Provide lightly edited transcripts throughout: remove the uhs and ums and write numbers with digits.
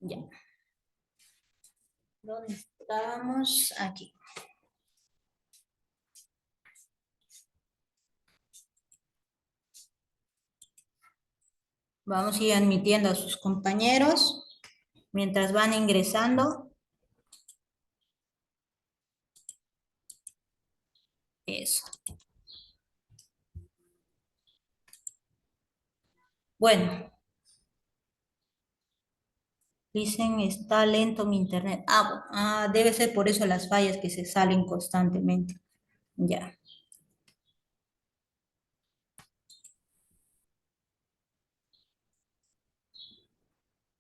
Ya. ¿Dónde estábamos? Aquí. Vamos a ir admitiendo a sus compañeros mientras van ingresando. Eso. Bueno. Dicen, está lento mi internet. Debe ser por eso las fallas que se salen constantemente. Ya.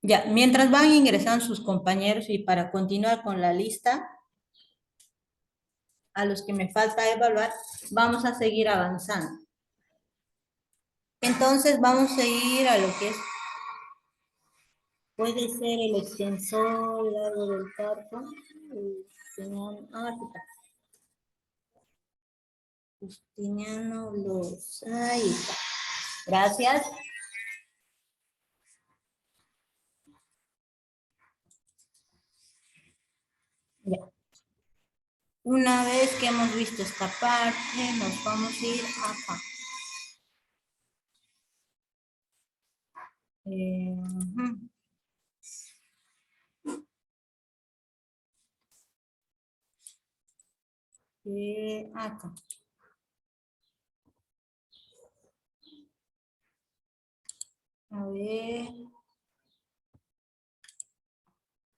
Ya, mientras van ingresando sus compañeros y para continuar con la lista, a los que me falta evaluar, vamos a seguir avanzando. Entonces vamos a ir a lo que es, puede ser el extensor largo del cartón. Aquí está. Justiniano Los. Ahí está. Gracias. Ya. Una vez que hemos visto esta parte, nos vamos a ir acá. Acá. A ver.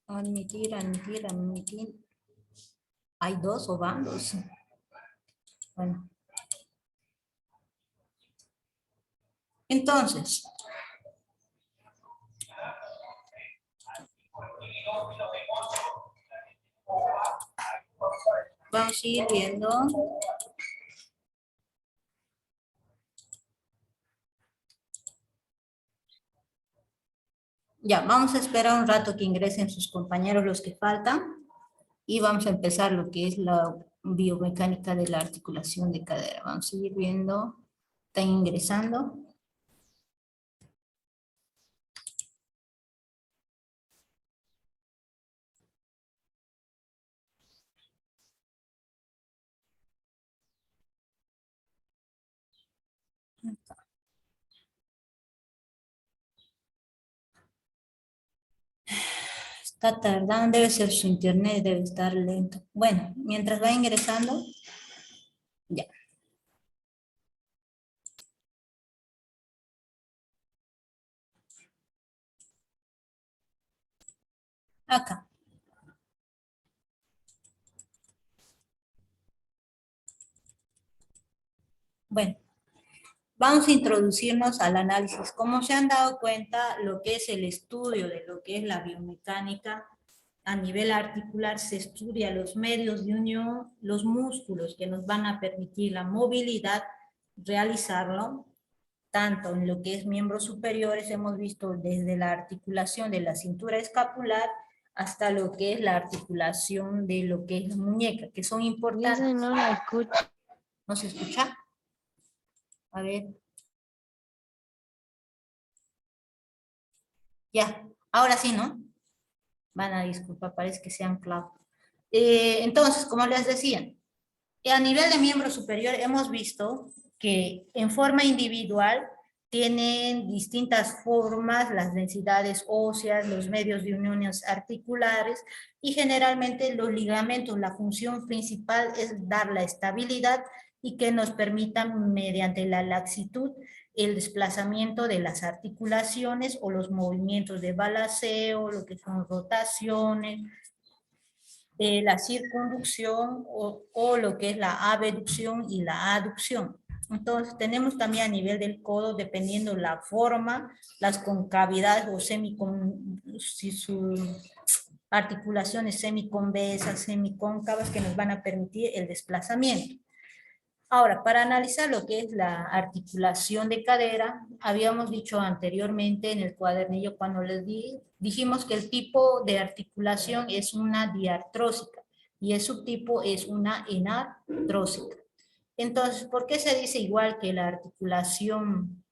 Admitir, admitir, admitir. ¿Hay dos o van dos? Bueno. Entonces. Vamos a ir viendo. Ya, vamos a esperar un rato que ingresen sus compañeros los que faltan y vamos a empezar lo que es la biomecánica de la articulación de cadera. Vamos a ir viendo, están ingresando. Está tardando, debe ser su internet, debe estar lento. Bueno, mientras va ingresando, ya. Acá. Bueno, vamos a introducirnos al análisis. Como se han dado cuenta, lo que es el estudio de lo que es la biomecánica a nivel articular, se estudia los medios de unión, los músculos que nos van a permitir la movilidad, realizarlo, tanto en lo que es miembros superiores, hemos visto desde la articulación de la cintura escapular hasta lo que es la articulación de lo que es la muñeca, que son importantes. Yo no la escucho. ¿No se escucha? A ver. Ya, ahora sí, ¿no? Van a disculpar, parece que se han clavado. Entonces, como les decía, a nivel de miembro superior hemos visto que en forma individual tienen distintas formas, las densidades óseas, los medios de uniones articulares y generalmente los ligamentos, la función principal es dar la estabilidad y que nos permitan mediante la laxitud el desplazamiento de las articulaciones o los movimientos de balanceo, lo que son rotaciones, la circunducción o lo que es la abducción y la aducción. Entonces tenemos también a nivel del codo, dependiendo la forma, las concavidades o si sus articulaciones semiconvexas, semicóncavas que nos van a permitir el desplazamiento. Ahora, para analizar lo que es la articulación de cadera, habíamos dicho anteriormente en el cuadernillo cuando les dijimos que el tipo de articulación es una diartrósica y el subtipo es una enartrósica. Entonces, ¿por qué se dice igual que la articulación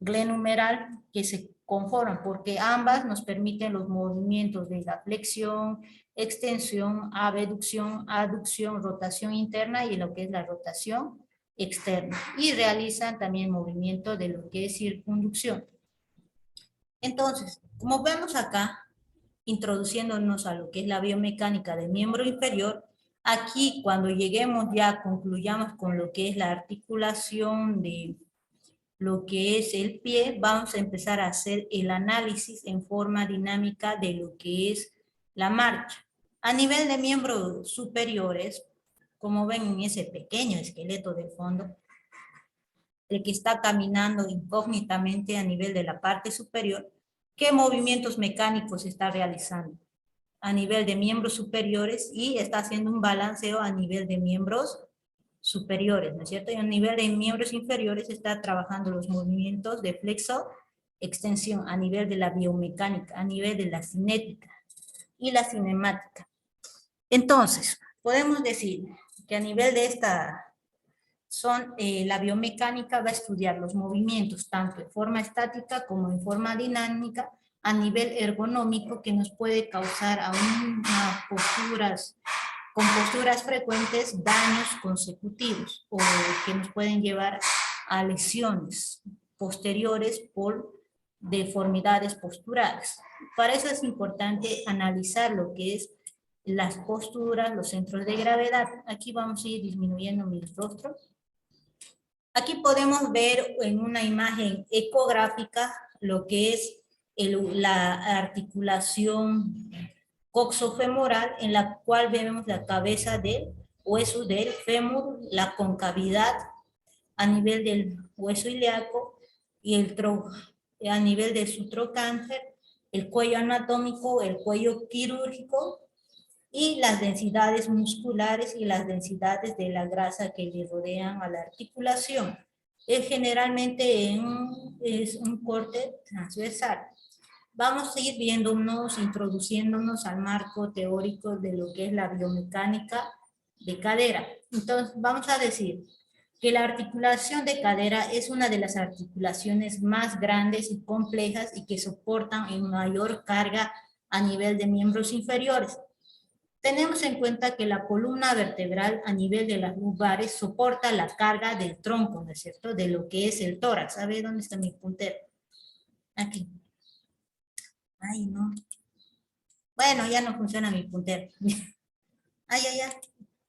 glenumeral, que se conforman, porque ambas nos permiten los movimientos de la flexión, extensión, abducción, aducción, rotación interna y lo que es la rotación externa. Y realizan también movimiento de lo que es circunducción. Entonces, como vemos acá, introduciéndonos a lo que es la biomecánica del miembro inferior, aquí cuando lleguemos ya, concluyamos con lo que es la articulación de lo que es el pie, vamos a empezar a hacer el análisis en forma dinámica de lo que es la marcha. A nivel de miembros superiores, como ven en ese pequeño esqueleto del fondo, el que está caminando incógnitamente a nivel de la parte superior, ¿qué movimientos mecánicos está realizando? A nivel de miembros superiores y está haciendo un balanceo a nivel de miembros superiores, ¿no es cierto? Y a nivel de miembros inferiores está trabajando los movimientos de flexo, extensión, a nivel de la biomecánica, a nivel de la cinética y la cinemática. Entonces, podemos decir que a nivel de esta la biomecánica va a estudiar los movimientos tanto en forma estática como en forma dinámica a nivel ergonómico que nos puede causar a con posturas frecuentes daños consecutivos o que nos pueden llevar a lesiones posteriores por deformidades posturales. Para eso es importante analizar lo que es las posturas, los centros de gravedad. Aquí vamos a ir disminuyendo mi rostro. Aquí podemos ver en una imagen ecográfica lo que es la articulación coxofemoral, en la cual vemos la cabeza del hueso del fémur, la concavidad a nivel del hueso ilíaco y a nivel de su trocánter, el cuello anatómico, el cuello quirúrgico y las densidades musculares y las densidades de la grasa que le rodean a la articulación. Generalmente es un corte transversal. Vamos a ir viéndonos, introduciéndonos al marco teórico de lo que es la biomecánica de cadera. Entonces, vamos a decir que la articulación de cadera es una de las articulaciones más grandes y complejas y que soportan en mayor carga a nivel de miembros inferiores. Tenemos en cuenta que la columna vertebral a nivel de las lumbares soporta la carga del tronco, ¿no es cierto? De lo que es el tórax. A ver, ¿dónde está mi puntero? Aquí. Ay, no. Bueno, ya no funciona mi puntero. Ay, ay, ay.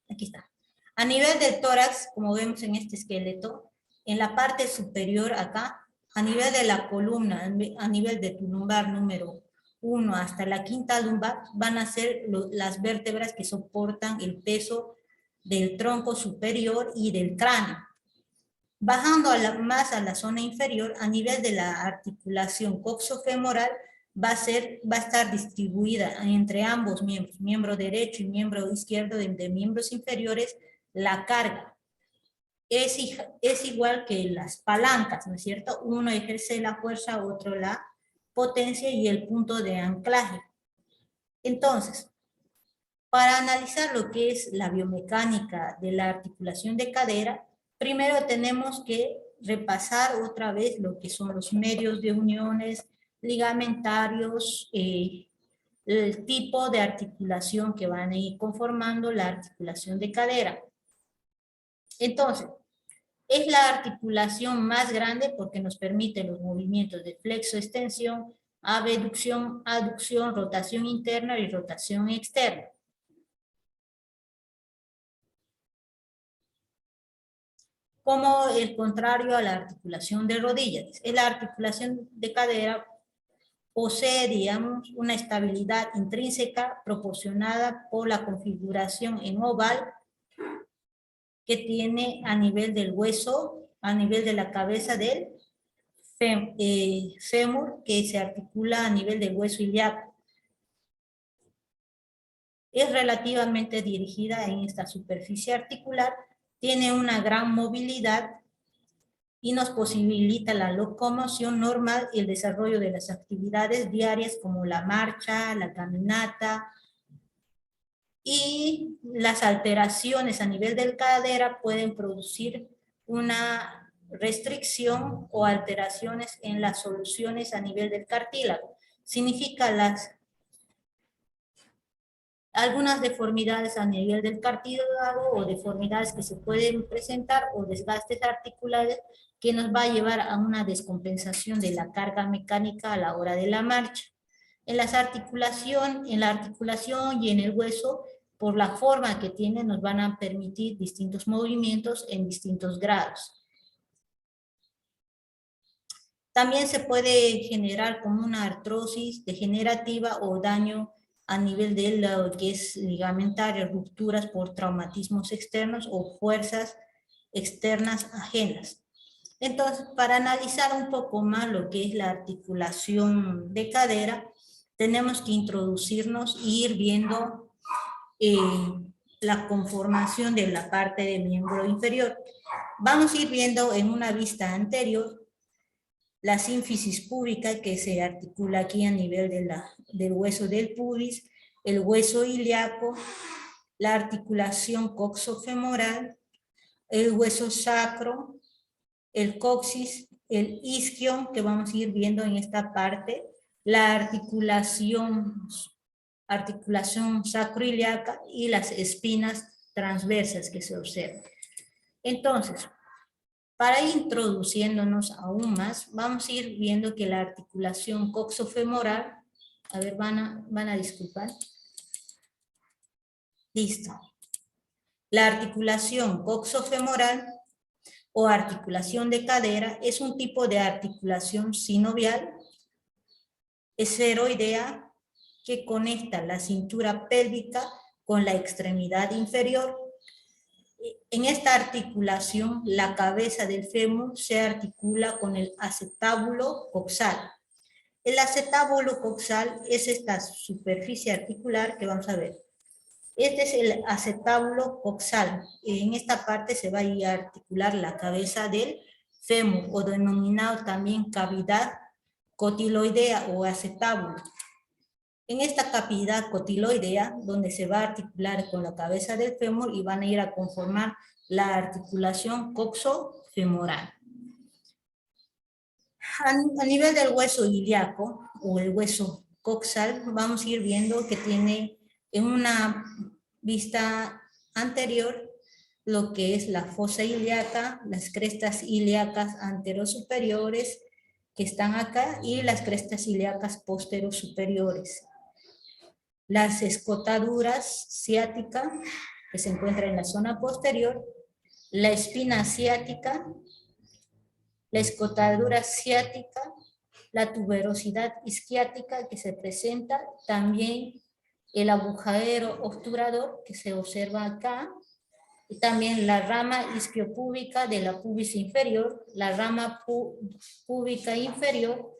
Aquí está. A nivel del tórax, como vemos en este esqueleto, en la parte superior acá, a nivel de la columna, a nivel de tu lumbar número 1 hasta la quinta lumbar, van a ser las vértebras que soportan el peso del tronco superior y del cráneo. Bajando más a la zona inferior, a nivel de la articulación coxofemoral, va a estar distribuida entre ambos miembros, miembro derecho y miembro izquierdo de miembros inferiores, la carga. Es igual que las palancas, ¿no es cierto? Uno ejerce la fuerza, otro la potencia y el punto de anclaje. Entonces, para analizar lo que es la biomecánica de la articulación de cadera, primero tenemos que repasar otra vez lo que son los medios de uniones ligamentarios, el tipo de articulación que van a ir conformando la articulación de cadera. Entonces, es la articulación más grande porque nos permite los movimientos de flexo-extensión, abducción, aducción, rotación interna y rotación externa. Como el contrario a la articulación de rodillas. La articulación de cadera posee, digamos, una estabilidad intrínseca proporcionada por la configuración en oval que tiene a nivel del hueso, a nivel de la cabeza del fémur, que se articula a nivel del hueso ilíaco. Es relativamente dirigida en esta superficie articular, tiene una gran movilidad y nos posibilita la locomoción normal y el desarrollo de las actividades diarias como la marcha, la caminata, y las alteraciones a nivel del cadera pueden producir una restricción o alteraciones en las soluciones a nivel del cartílago. Significa algunas deformidades a nivel del cartílago o deformidades que se pueden presentar o desgastes articulares que nos va a llevar a una descompensación de la carga mecánica a la hora de la marcha. En la articulación y en el hueso, por la forma que tiene, nos van a permitir distintos movimientos en distintos grados. También se puede generar como una artrosis degenerativa o daño a nivel de lo que es ligamentario, rupturas por traumatismos externos o fuerzas externas ajenas. Entonces, para analizar un poco más lo que es la articulación de cadera, tenemos que introducirnos e ir viendo la conformación de la parte del miembro inferior. Vamos a ir viendo en una vista anterior la sínfisis púbica que se articula aquí a nivel del hueso del pubis, el hueso ilíaco, la articulación coxofemoral, el hueso sacro, el coxis, el isquio, que vamos a ir viendo en esta parte, la articulación sacroiliaca y las espinas transversas que se observan. Entonces, para ir introduciéndonos aún más, vamos a ir viendo que la articulación coxofemoral, a ver, van a disculpar. Listo. La articulación coxofemoral o articulación de cadera es un tipo de articulación sinovial esferoidea que conecta la cintura pélvica con la extremidad inferior. En esta articulación, la cabeza del fémur se articula con el acetábulo coxal. El acetábulo coxal es esta superficie articular que vamos a ver. Este es el acetábulo coxal. En esta parte se va a ir a articular la cabeza del fémur, o denominado también cavidad cotiloidea o acetábulo. En esta cavidad cotiloidea, donde se va a articular con la cabeza del fémur y van a ir a conformar la articulación coxofemoral. A nivel del hueso ilíaco o el hueso coxal, vamos a ir viendo que tiene en una vista anterior lo que es la fosa ilíaca, las crestas ilíacas anterosuperiores que están acá y las crestas ilíacas posterosuperiores. Las escotaduras ciáticas que se encuentran en la zona posterior, la espina ciática, la escotadura ciática, la tuberosidad isquiática que se presenta, también el agujadero obturador que se observa acá, y también la rama isquiopúbica de la pubis inferior, la rama púbica inferior,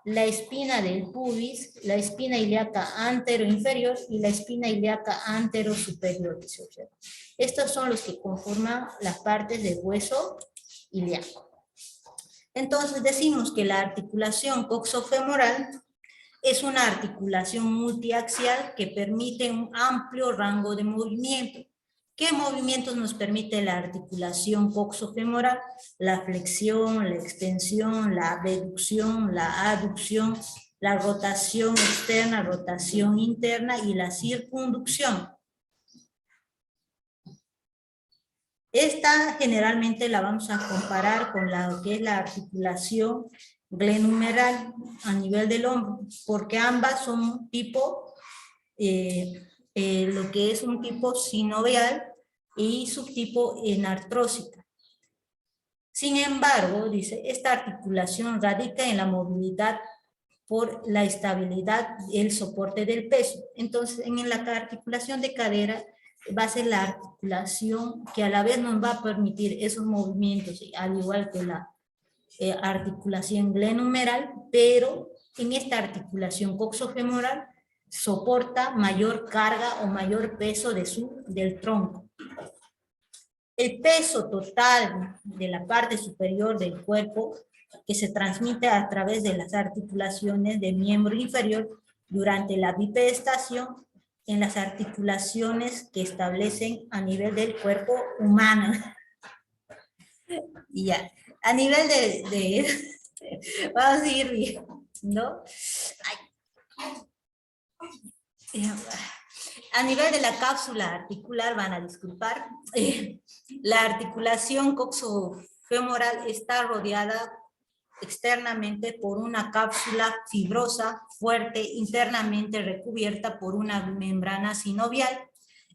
la espina del pubis, la espina ilíaca antero-inferior y la espina ilíaca antero-superior que se observa. Estos son los que conforman las partes del hueso ilíaco. Entonces decimos que la articulación coxofemoral es una articulación multiaxial que permite un amplio rango de movimiento. ¿Qué movimientos nos permite la articulación coxofemoral? La flexión, la extensión, la abducción, la aducción, la rotación externa, rotación interna y la circunducción. Esta generalmente la vamos a comparar con lo que es la articulación glenumeral a nivel del hombro, porque ambas son tipo, lo que es un tipo sinovial y subtipo enartrósica. Sin embargo, dice, esta articulación radica en la movilidad por la estabilidad y el soporte del peso. Entonces, en la articulación de cadera va a ser la articulación que a la vez nos va a permitir esos movimientos, al igual que la articulación glenumeral, pero en esta articulación coxofemoral soporta mayor carga o mayor peso del tronco. El peso total de la parte superior del cuerpo que se transmite a través de las articulaciones del miembro inferior durante la bipedestación en las articulaciones que establecen a nivel del cuerpo humano. Ya, a nivel vamos a ir viendo, ay, a nivel de la cápsula articular, van a disculpar, la articulación coxofemoral está rodeada externamente por una cápsula fibrosa, fuerte, internamente recubierta por una membrana sinovial.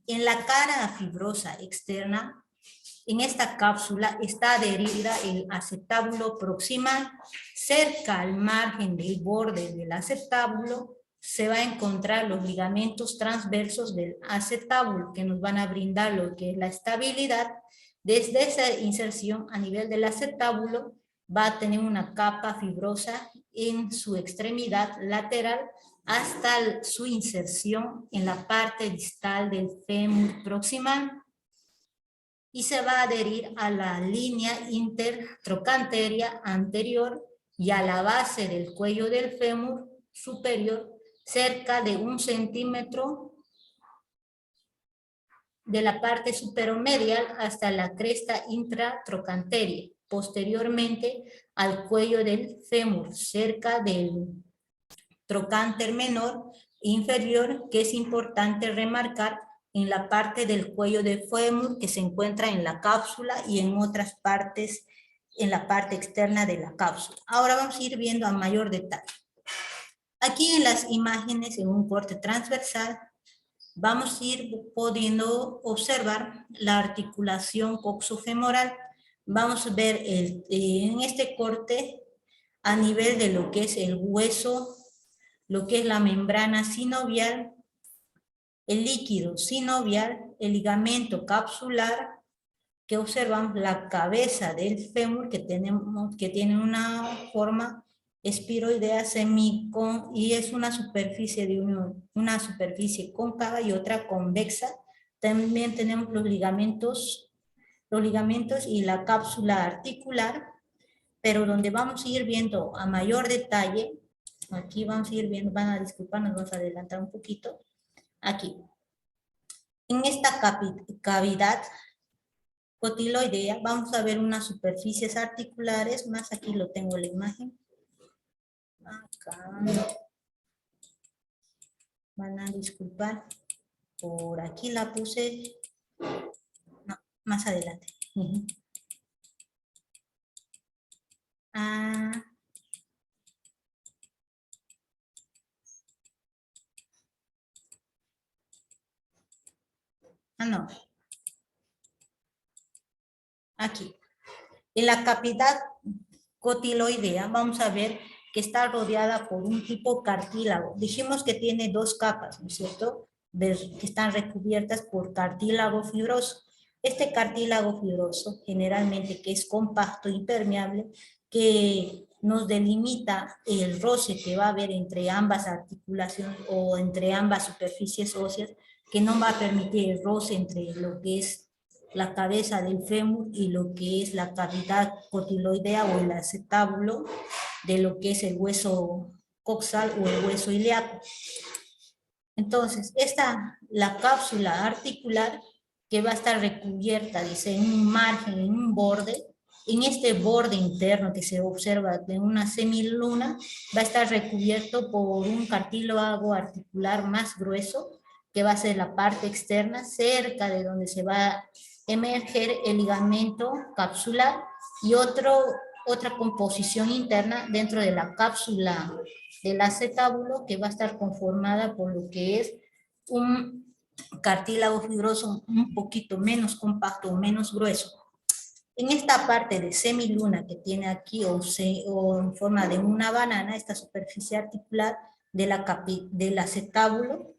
En la cara fibrosa externa, en esta cápsula está adherida el acetábulo proximal. Cerca al margen del borde del acetábulo se va a encontrar los ligamentos transversos del acetábulo que nos van a brindar lo que es la estabilidad. Desde esa inserción a nivel del acetábulo va a tener una capa fibrosa en su extremidad lateral hasta su inserción en la parte distal del fémur proximal y se va a adherir a la línea intertrocanteria anterior y a la base del cuello del fémur superior cerca de 1 centímetro de la parte superomedial hasta la cresta intratrocanteria, posteriormente al cuello del fémur, cerca del trocánter menor e inferior, que es importante remarcar en la parte del cuello del fémur que se encuentra en la cápsula y en otras partes en la parte externa de la cápsula. Ahora vamos a ir viendo a mayor detalle. Aquí en las imágenes, en un corte transversal, vamos a ir pudiendo observar la articulación coxofemoral. Vamos a ver en este corte a nivel de lo que es el hueso, lo que es la membrana sinovial, el líquido sinovial, el ligamento capsular, que observamos la cabeza del fémur que tiene una forma espiroidea y es una superficie una superficie cóncava y otra convexa. También tenemos los ligamentos y la cápsula articular, pero donde vamos a ir viendo a mayor detalle, aquí vamos a ir viendo, van a disculpar, nos vamos a adelantar un poquito, aquí. En esta cavidad cotiloidea vamos a ver unas superficies articulares, más aquí lo tengo la imagen. Acá. Van a disculpar, por aquí la puse, no, más adelante. Ah, no, aquí. En la cavidad cotiloidea vamos a ver que está rodeada por un tipo cartílago. Dijimos que tiene dos capas, ¿no es cierto? Que están recubiertas por cartílago fibroso. Este cartílago fibroso, generalmente que es compacto y permeable, que nos delimita el roce que va a haber entre ambas articulaciones o entre ambas superficies óseas, que no va a permitir el roce entre lo que es la cabeza del fémur y lo que es la cavidad cotiloidea o el acetábulo de lo que es el hueso coxal o el hueso ilíaco. Entonces, la cápsula articular que va a estar recubierta, dice, en un margen, en un borde, en este borde interno que se observa de una semiluna, va a estar recubierto por un cartílago articular más grueso, que va a ser la parte externa, cerca de donde se va a emerger el ligamento capsular y otra composición interna dentro de la cápsula del acetábulo que va a estar conformada por lo que es un cartílago fibroso un poquito menos compacto o menos grueso. En esta parte de semiluna que tiene aquí o en forma de una banana, esta superficie articular del acetábulo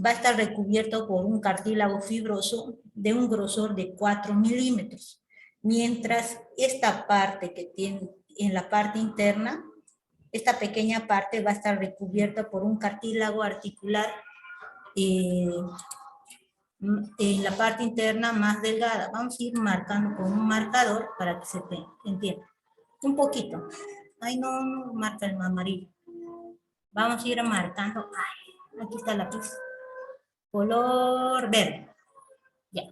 va a estar recubierto por un cartílago fibroso de un grosor de 4 milímetros, mientras esta parte que tiene en la parte interna, esta pequeña parte va a estar recubierta por un cartílago articular en la parte interna más delgada. Vamos a ir marcando con un marcador para que se entienda. Un poquito. Ay, no marca el amarillo. Vamos a ir marcando. Ay, aquí está la pista. Color verde. Ya.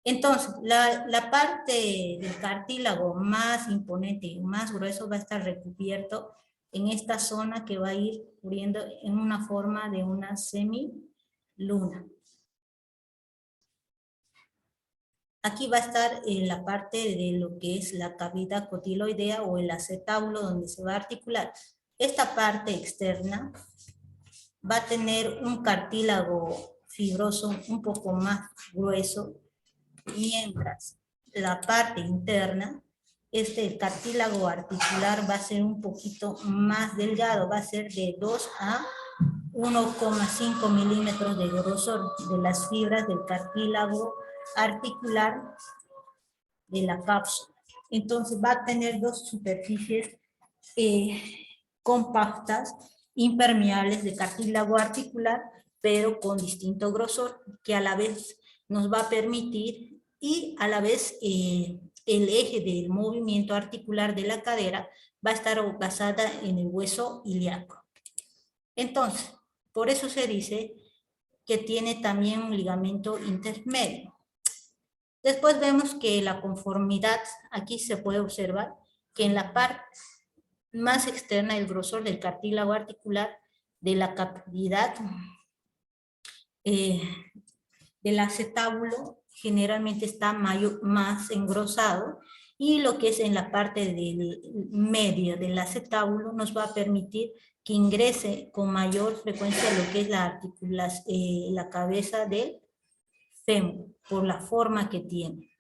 Entonces, la parte del cartílago más imponente y más grueso va a estar recubierto en esta zona que va a ir cubriendo en una forma de una semiluna. Aquí va a estar en la parte de lo que es la cavidad cotiloidea o el acetábulo donde se va a articular. Esta parte externa va a tener un cartílago fibroso un poco más grueso, mientras la parte interna, el cartílago articular va a ser un poquito más delgado, va a ser de 2 a 1,5 milímetros de grosor de las fibras del cartílago articular de la cápsula. Entonces va a tener dos superficies compactas, impermeables de cartílago articular, pero con distinto grosor, que a la vez nos va a permitir y a la vez el eje del movimiento articular de la cadera va a estar basada en el hueso ilíaco. Entonces, por eso se dice que tiene también un ligamento intermedio. Después vemos que la conformidad, aquí se puede observar que en la parte más externa el grosor del cartílago articular de la cavidad del acetábulo generalmente está más engrosado, y lo que es en la parte del medio del acetábulo nos va a permitir que ingrese con mayor frecuencia lo que es la cabeza del fémur, por la forma que tiene.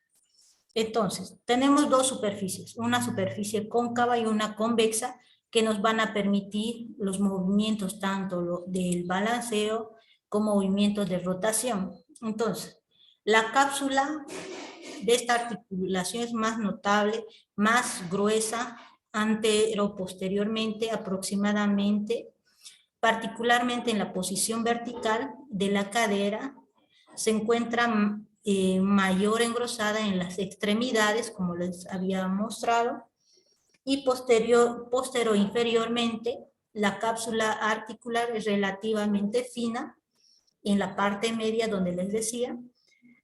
Entonces, tenemos dos superficies, una superficie cóncava y una convexa, que nos van a permitir los movimientos tanto del balanceo como movimientos de rotación. Entonces, la cápsula de esta articulación es más notable, más gruesa, antero-posteriormente aproximadamente, particularmente en la posición vertical de la cadera, se encuentra mayor engrosada en las extremidades, como les había mostrado, y inferiormente la cápsula articular es relativamente fina en la parte media, donde les decía,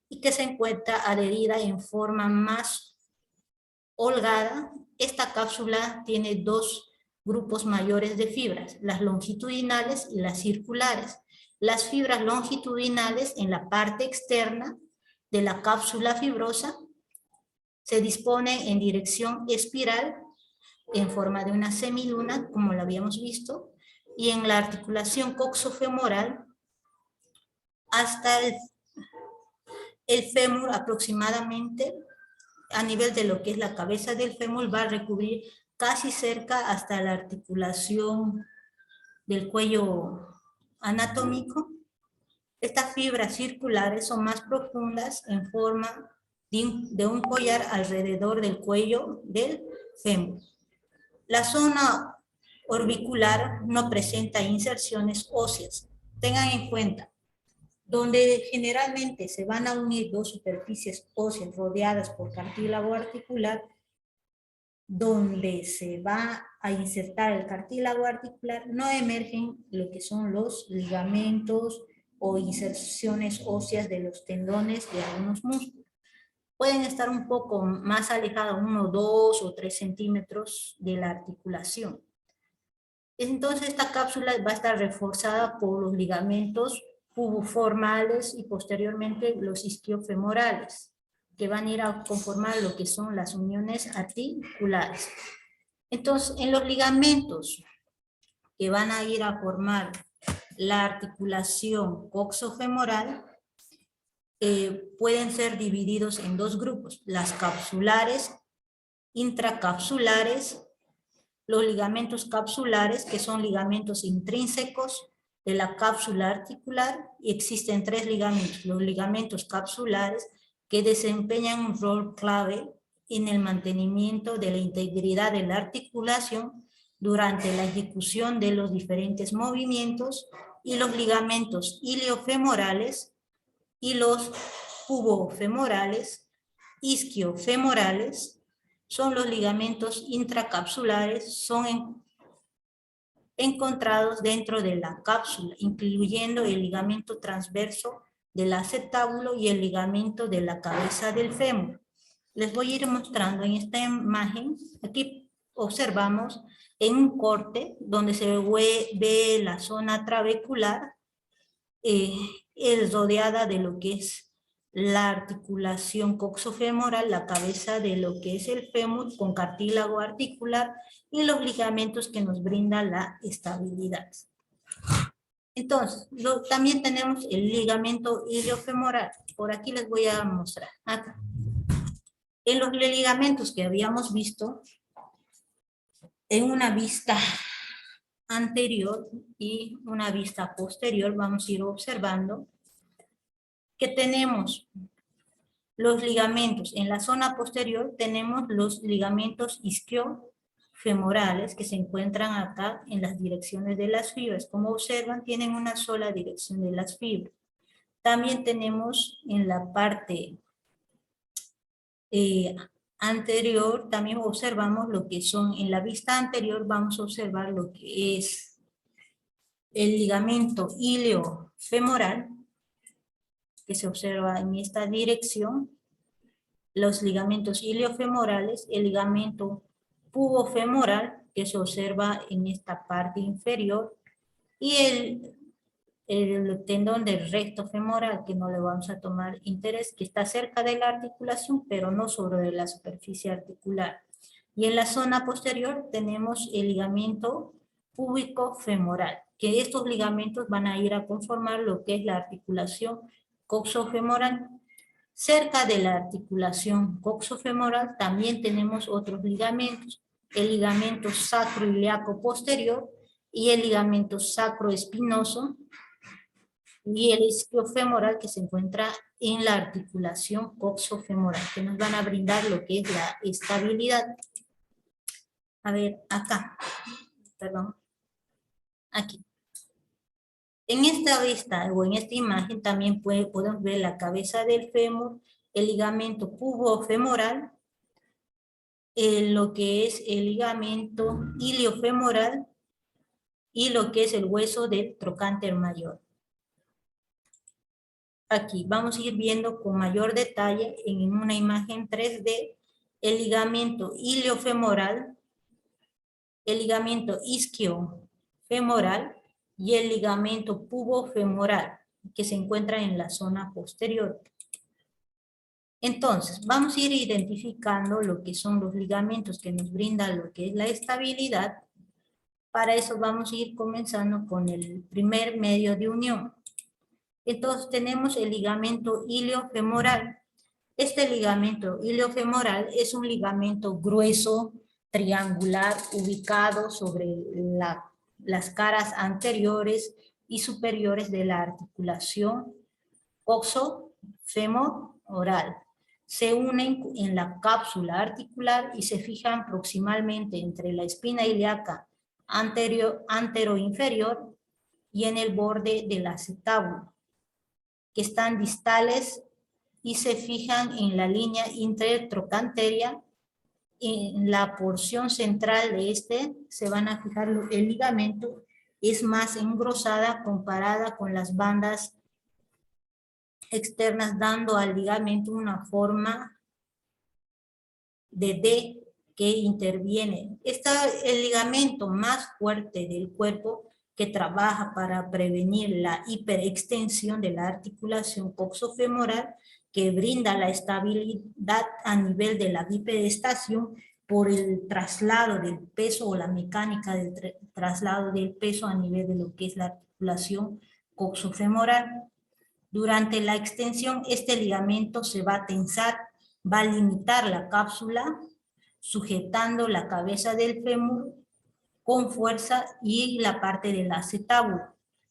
y que se encuentra adherida en forma más holgada. Esta cápsula tiene dos grupos mayores de fibras, las longitudinales y las circulares. Las fibras longitudinales en la parte externa de la cápsula fibrosa se disponen en dirección espiral en forma de una semiluna, como lo habíamos visto, y en la articulación coxofemoral hasta el fémur aproximadamente, a nivel de lo que es la cabeza del fémur, va a recubrir casi cerca hasta la articulación del cuello anatómico. Estas fibras circulares son más profundas en forma de un collar alrededor del cuello del fémur. La zona orbicular no presenta inserciones óseas. Tengan en cuenta, donde generalmente se van a unir dos superficies óseas rodeadas por cartílago articular, donde se va a insertar el cartílago articular, no emergen lo que son los ligamentos o inserciones óseas de los tendones de algunos músculos. Pueden estar un poco más alejados, 1, 2 o 3 centímetros de la articulación. Entonces esta cápsula va a estar reforzada por los ligamentos puboformales y posteriormente los isquiofemorales, que van a ir a conformar lo que son las uniones articulares. Entonces, en los ligamentos que van a ir a formar la articulación coxofemoral, pueden ser divididos en dos grupos, las capsulares, intracapsulares, los ligamentos capsulares, que son ligamentos intrínsecos de la cápsula articular, y existen tres ligamentos, los ligamentos capsulares, que desempeñan un rol clave en el mantenimiento de la integridad de la articulación durante la ejecución de los diferentes movimientos, y los ligamentos iliofemorales y los pubofemorales, isquiofemorales, son los ligamentos intracapsulares, son encontrados dentro de la cápsula, incluyendo el ligamento transverso del acetábulo y el ligamento de la cabeza del fémur. Les voy a ir mostrando en esta imagen. Aquí observamos en un corte donde se ve la zona trabecular, es rodeada de lo que es la articulación coxofemoral, la cabeza de lo que es el fémur con cartílago articular y los ligamentos que nos brindan la estabilidad. Entonces, también tenemos el ligamento iliofemoral. Por aquí les voy a mostrar. Acá. En los ligamentos que habíamos visto, en una vista anterior y una vista posterior, vamos a ir observando que tenemos los ligamentos. En la zona posterior tenemos los ligamentos isquiofemorales que se encuentran acá en las direcciones de las fibras. Como observan, tienen una sola dirección de las fibras. También tenemos en la parte anterior, también observamos lo que son, en la vista anterior vamos a observar lo que es el ligamento iliofemoral, que se observa en esta dirección, los ligamentos iliofemorales, el ligamento pubofemoral, que se observa en esta parte inferior, y el tendón del recto femoral, que no le vamos a tomar interés, que está cerca de la articulación, pero no sobre la superficie articular. Y en la zona posterior tenemos el ligamento púbico femoral, que estos ligamentos van a ir a conformar lo que es la articulación coxofemoral. Cerca de la articulación coxofemoral también tenemos otros ligamentos, el ligamento sacroiliaco posterior y el ligamento sacroespinoso, y el isquiofemoral que se encuentra en la articulación coxofemoral, que nos van a brindar lo que es la estabilidad. A ver, acá, perdón, aquí. En esta vista o en esta imagen también podemos ver la cabeza del fémur, el ligamento pubofemoral, lo que es el ligamento iliofemoral y lo que es el hueso del trocánter mayor. Aquí vamos a ir viendo con mayor detalle en una imagen 3D el ligamento iliofemoral, el ligamento isquiofemoral y el ligamento pubofemoral que se encuentra en la zona posterior. Entonces, vamos a ir identificando lo que son los ligamentos que nos brindan lo que es la estabilidad. Para eso vamos a ir comenzando con el primer medio de unión. Entonces tenemos el ligamento iliofemoral. Este ligamento iliofemoral es un ligamento grueso, triangular, ubicado sobre las caras anteriores y superiores de la articulación coxofemoral. Se unen en la cápsula articular y se fijan proximalmente entre la espina ilíaca antero-inferior y en el borde del acetábulo, que están distales y se fijan en la línea intertrocántea. En la porción central de este se van a fijar el ligamento es más engrosada comparada con las bandas externas, dando al ligamento una forma de D que interviene. Está el ligamento más fuerte del cuerpo que trabaja para prevenir la hiperextensión de la articulación coxofemoral, que brinda la estabilidad a nivel de la bipedestación por el traslado del peso o la mecánica del traslado del peso a nivel de lo que es la articulación coxofemoral. Durante la extensión, este ligamento se va a tensar, va a limitar la cápsula, sujetando la cabeza del fémur con fuerza y la parte del acetábulo.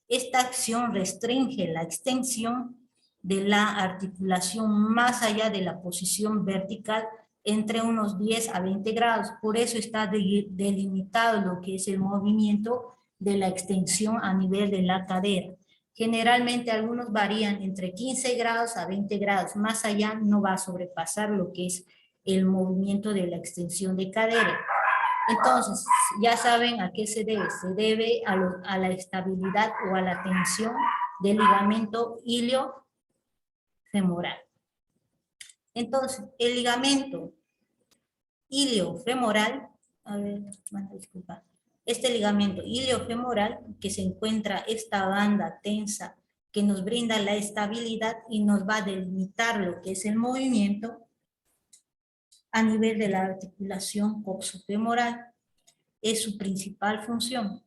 Esta acción restringe la extensión de la articulación más allá de la posición vertical entre unos 10 a 20 grados. Por eso está delimitado lo que es el movimiento de la extensión a nivel de la cadera. Generalmente algunos varían entre 15 grados a 20 grados. Más allá no va a sobrepasar lo que es el movimiento de la extensión de cadera. Entonces, ya saben a qué se debe. Se debe a la estabilidad o a la tensión del ligamento ilio femoral. Entonces, el ligamento iliofemoral, a ver, bueno, disculpa, este ligamento iliofemoral que se encuentra esta banda tensa que nos brinda la estabilidad y nos va a delimitar lo que es el movimiento a nivel de la articulación coxofemoral. Es su principal función.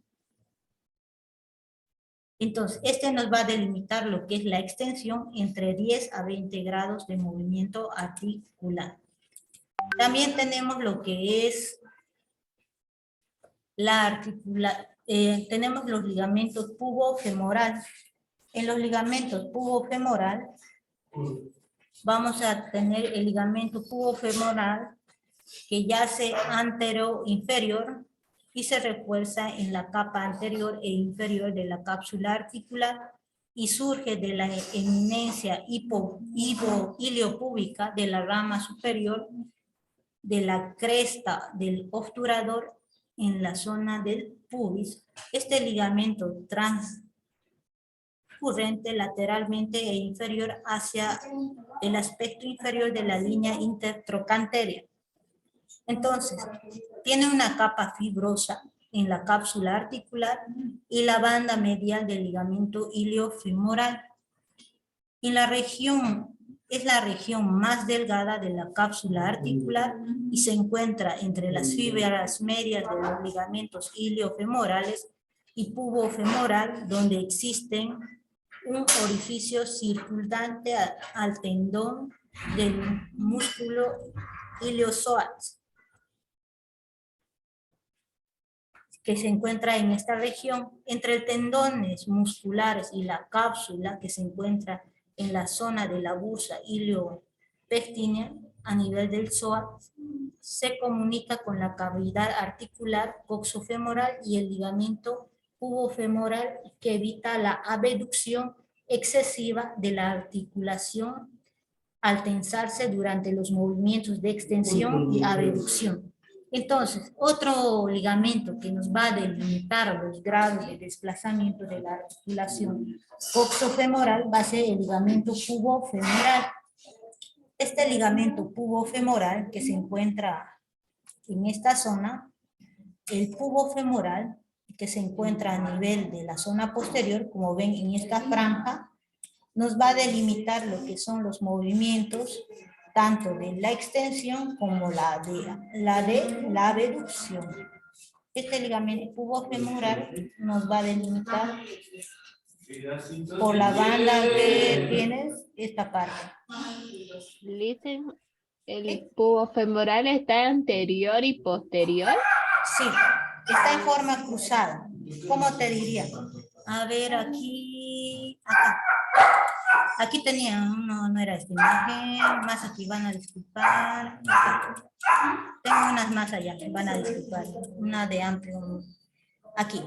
Entonces, este nos va a delimitar lo que es la extensión entre 10 a 20 grados de movimiento articular. También tenemos lo que es tenemos los ligamentos pubofemoral. En los ligamentos pubofemoral vamos a tener el ligamento pubofemoral que yace antero-inferior y se refuerza en la capa anterior e inferior de la cápsula articular y surge de la eminencia iliopúbica de la rama superior de la cresta del obturador en la zona del pubis. Este ligamento transcurrente lateralmente e inferior hacia el aspecto inferior de la línea intertrochanteria. Entonces, tiene una capa fibrosa en la cápsula articular y la banda medial del ligamento iliofemoral. En la región, es la región más delgada de la cápsula articular y se encuentra entre las fibras medias de los ligamentos iliofemorales y pubofemoral, donde existen un orificio circundante al tendón del músculo iliozoas, que se encuentra en esta región, entre el tendones musculares y la cápsula que se encuentra en la zona de la bursa iliopectínea a nivel del psoas, se comunica con la cavidad articular coxofemoral y el ligamento pubofemoral que evita la abducción excesiva de la articulación al tensarse durante los movimientos de extensión y abducción. Entonces, otro ligamento que nos va a delimitar los grados de desplazamiento de la articulación coxofemoral va a ser el ligamento pubofemoral. Este ligamento pubofemoral que se encuentra en esta zona, el pubofemoral que se encuentra a nivel de la zona posterior, como ven en esta franja, nos va a delimitar lo que son los movimientos tanto de la extensión como la de la abducción. Este ligamento pubofemoral nos va a delimitar por la banda que tiene esta parte. Listen, ¿el pubofemoral está anterior y posterior? Sí, está en forma cruzada. ¿Cómo te diría? A ver, aquí, acá. Aquí tenía, no era esta imagen, más aquí van a disculpar. Tengo unas más allá, van a disculpar. Una de amplio, aquí.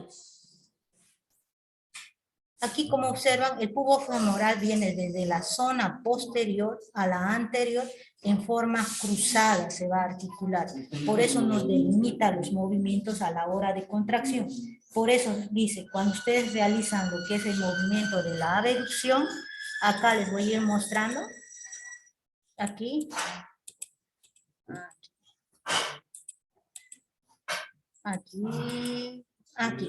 Aquí, como observan, el pubofemoral viene desde la zona posterior a la anterior en forma cruzada, se va a articular. Por eso nos delimita los movimientos a la hora de contracción. Por eso dice, cuando ustedes realizan lo que es el movimiento de la abducción, acá les voy a ir mostrando. Aquí. Aquí. Aquí.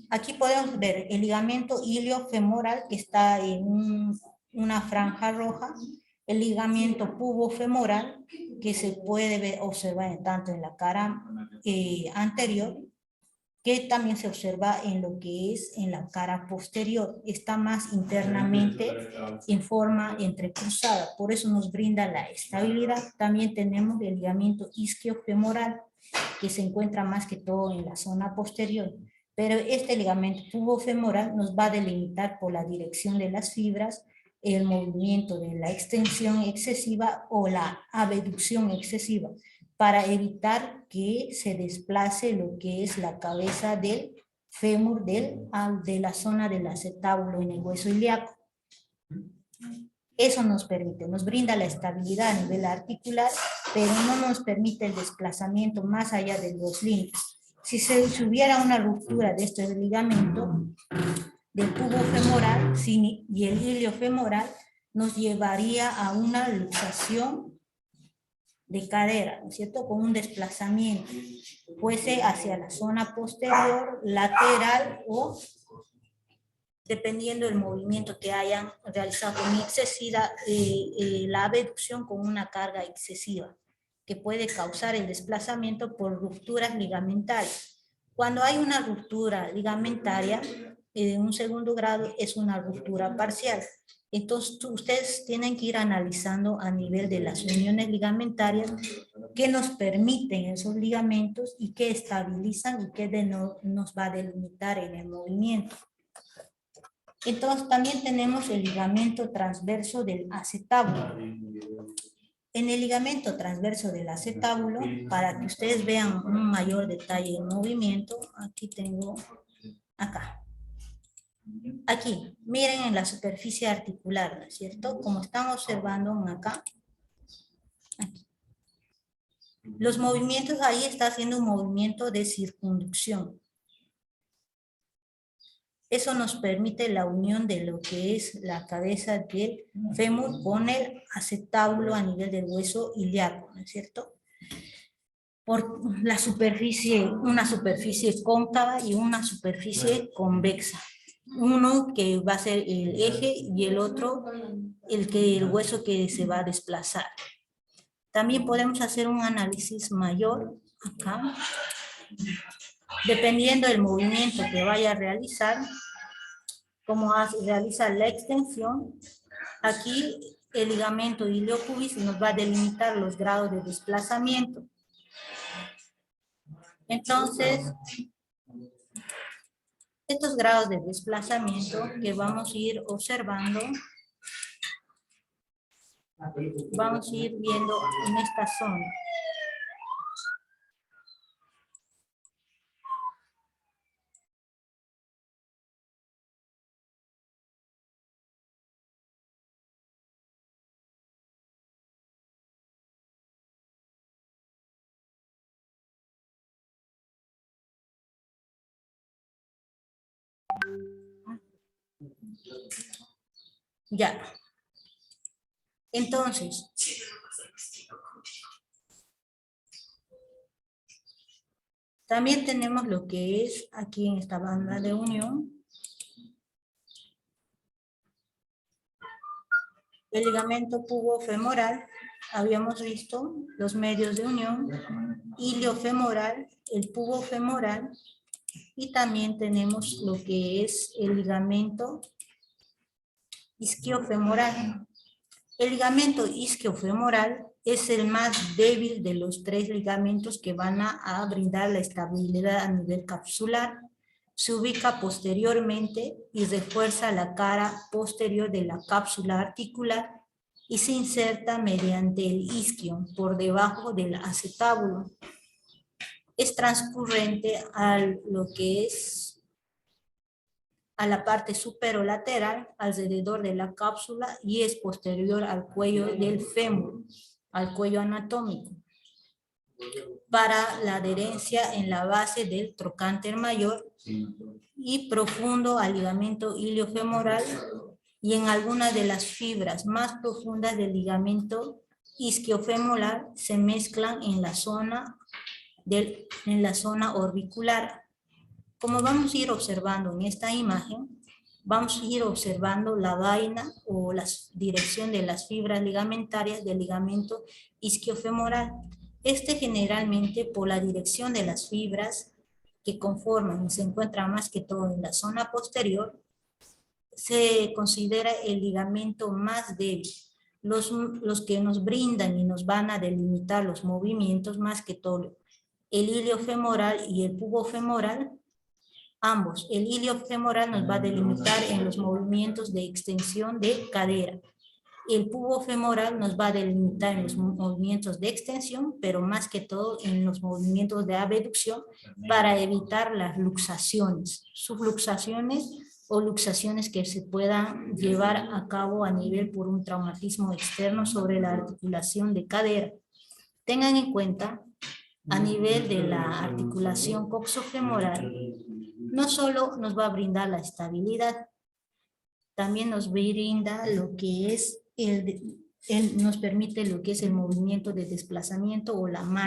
Aquí podemos ver el ligamento iliofemoral que está en una franja roja, el ligamento pubofemoral que se puede observar tanto en la cara anterior, que también se observa en lo que es en la cara posterior. Está más internamente en forma entrecruzada, por eso nos brinda la estabilidad. También tenemos el ligamento isquiofemoral, que se encuentra más que todo en la zona posterior. Pero este ligamento pubofemoral nos va a delimitar por la dirección de las fibras, el movimiento de la extensión excesiva o la abducción excesiva, para evitar que se desplace lo que es la cabeza del fémur de la zona del acetábulo en el hueso ilíaco. Eso nos permite, nos brinda la estabilidad a nivel articular, pero no nos permite el desplazamiento más allá de los límites. Si hubiera una ruptura de este ligamento del pubofemoral y el iliofemoral, nos llevaría a una luxación de cadera, ¿no es cierto? Con un desplazamiento, fuese hacia la zona posterior, lateral o dependiendo del movimiento que hayan realizado con excesiva, la abducción con una carga excesiva, que puede causar el desplazamiento por rupturas ligamentarias. Cuando hay una ruptura ligamentaria, en un segundo grado es una ruptura parcial. Entonces, ustedes tienen que ir analizando a nivel de las uniones ligamentarias qué nos permiten esos ligamentos y qué estabilizan y qué nos va a delimitar en el movimiento. Entonces, también tenemos el ligamento transverso del acetábulo. En el ligamento transverso del acetábulo, para que ustedes vean un mayor detalle del movimiento, aquí tengo, acá. Aquí, miren en la superficie articular, ¿no es cierto? Como están observando acá. Aquí. Los movimientos, ahí está haciendo un movimiento de circunducción. Eso nos permite la unión de lo que es la cabeza del fémur con el acetábulo a nivel del hueso ilíaco, ¿no es cierto? Por la superficie, una superficie cóncava y una superficie convexa. Uno que va a ser el eje y el otro el hueso que se va a desplazar. También podemos hacer un análisis mayor acá. Dependiendo del movimiento que vaya a realizar, como realiza la extensión, aquí el ligamento iliopubis nos va a delimitar los grados de desplazamiento. Entonces, estos grados de desplazamiento que vamos a ir observando, vamos a ir viendo en esta zona. Ya. Entonces, también tenemos lo que es aquí en esta banda de unión. El ligamento pubofemoral, habíamos visto los medios de unión, iliofemoral, el pubofemoral, y también tenemos lo que es el ligamento isquiofemoral. El ligamento isquiofemoral es el más débil de los tres ligamentos que van a brindar la estabilidad a nivel capsular. Se ubica posteriormente y refuerza la cara posterior de la cápsula articular y se inserta mediante el isquio por debajo del acetábulo. Es transcurrente a lo que es a la parte superolateral alrededor de la cápsula y es posterior al cuello del fémur, al cuello anatómico, para la adherencia en la base del trocánter mayor y profundo al ligamento iliofemoral y en algunas de las fibras más profundas del ligamento isquiofemoral se mezclan en la zona orbicular. Como vamos a ir observando en esta imagen, vamos a ir observando la vaina o la dirección de las fibras ligamentarias del ligamento isquiofemoral. Generalmente por la dirección de las fibras que conforman y se encuentran más que todo en la zona posterior, se considera el ligamento más débil. Los que nos brindan y nos van a delimitar los movimientos más que todo, el iliofemoral y el pubofemoral, ambos. El iliofemoral nos va a delimitar en los movimientos de extensión de cadera. El pubofemoral nos va a delimitar en los movimientos de extensión, pero más que todo en los movimientos de abducción para evitar las luxaciones, subluxaciones o luxaciones que se puedan llevar a cabo a nivel por un traumatismo externo sobre la articulación de cadera. Tengan en cuenta, a nivel de la articulación coxofemoral, no solo nos va a brindar la estabilidad, también nos brinda lo que es él nos permite lo que es el movimiento de desplazamiento o la marcha.